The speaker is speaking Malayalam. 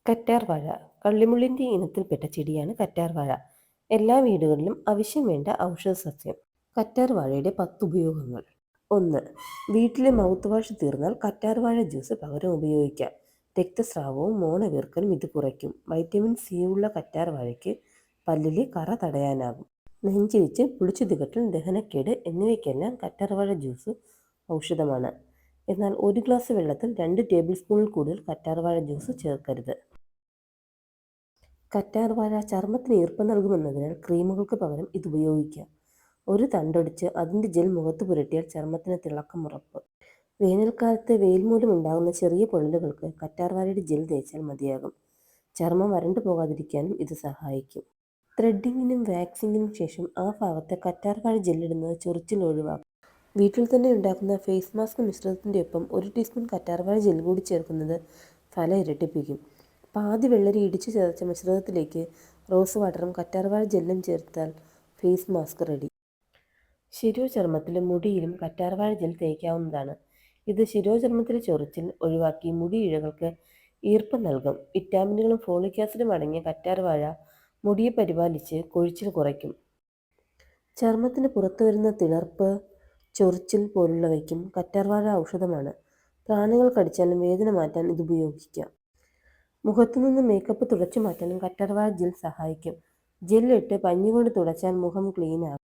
കറ്റാർവാഴ കള്ളിമുള്ളിൻ്റെ ഇനത്തിൽപ്പെട്ട ചെടിയാണ് കറ്റാർവാഴ. എല്ലാ വീടുകളിലും ആവശ്യം വേണ്ട ഔഷധ സസ്യം. കറ്റാർവാഴയുടെ 10 ഉപയോഗങ്ങൾ. 1. വീട്ടിലെ മൗത്ത് വാഷ് തീർന്നാൽ കറ്റാർവാഴ ജ്യൂസ് പകരം ഉപയോഗിക്കാം. രക്തസ്രാവവും മോണവീർക്കലും ഇത് കുറയ്ക്കും. വൈറ്റമിൻ സി ഉള്ള കറ്റാർവാഴയ്ക്ക് പല്ലിലെ കറ തടയാനാകും. നെഞ്ചിരിച്ച്, പുളിച്ചു തികട്ടൽ, ദഹനക്കേട് എന്നിവയ്ക്കെല്ലാം കറ്റാർവാഴ ജ്യൂസ് ഔഷധമാണ്. എന്നാൽ 1 ഗ്ലാസ് വെള്ളത്തിൽ 2 ടേബിൾ സ്പൂണിൽ കൂടുതൽ കറ്റാർവാഴ ജ്യൂസ് ചേർക്കരുത്. കറ്റാർവാഴ ചർമ്മത്തിന് ഈർപ്പം നൽകുമെന്നതിനാൽ ക്രീമുകൾക്ക് പകരം ഇത് ഉപയോഗിക്കാം. ഒരു തണ്ടൊടിച്ച് അതിൻ്റെ ജെൽ മുഖത്ത് പുരട്ടിയാൽ ചർമ്മത്തിന് തിളക്കം ഉറപ്പ്. വേനൽക്കാലത്ത് വെയിൽ മൂലം ഉണ്ടാകുന്ന ചെറിയ പൊള്ളലുകൾക്ക് കറ്റാർവാഴയുടെ ജെൽ തേച്ചാൽ മതിയാകും. ചർമ്മം വരണ്ടു പോകാതിരിക്കാനും ഇത് സഹായിക്കും. ത്രെഡിങ്ങിനും വാക്സിങ്ങിനും ശേഷം ആ ഭാഗത്ത് കറ്റാർവാഴ ജെല്ലിടുന്നത് ചൊറിച്ചിൽ ഒഴിവാക്കും. വീട്ടിൽ തന്നെ ഉണ്ടാക്കുന്ന ഫേസ് മാസ്ക് മിശ്രിതത്തിൻ്റെ ഒപ്പം 1 ടീസ്പൂൺ കറ്റാർവാഴ ജെൽ കൂടി ചേർക്കുന്നത് ഫലം ഇരട്ടിപ്പിക്കും. പാതി വെള്ളരി ഇടിച്ചു ചതച്ച മിശ്രിതത്തിലേക്ക് റോസ് വാട്ടറും കറ്റാർവാഴ ജെല്ലും ചേർത്താൽ ഫേസ് മാസ്ക് റെഡി. ശിരോചർമ്മത്തിലും മുടിയിലും കറ്റാർവാഴ ജെൽ തേക്കാവുന്നതാണ്. ഇത് ശിരോചർമ്മത്തിലെ ചൊറിച്ചിൽ ഒഴിവാക്കി മുടി ഇഴകൾക്ക് ഈർപ്പം നൽകും. വിറ്റാമിനുകളും ഫോളിക് ആസിഡും അടങ്ങിയ കറ്റാർവാഴ മുടിയെ പരിപാലിച്ച് കൊഴിച്ചിൽ കുറയ്ക്കും. ചർമ്മത്തിന് പുറത്തുവരുന്ന തിണർപ്പ്, ചൊറിച്ചിൽ പോലുള്ളവയ്ക്കും കറ്റാർവാഴ ഔഷധമാണ്. പ്രാണികൾ കടിച്ചാലും വേദന മാറ്റാൻ ഇത് ഉപയോഗിക്കാം. മുഖത്തുനിന്ന് മേക്കപ്പ് തുടച്ചു മാറ്റാനും കറ്റാർവാഴ ജെൽ സഹായിക്കും. ജെല്ലിട്ട് പഞ്ഞി കൊണ്ട് തുടച്ചാൽ മുഖം ക്ലീനാകും.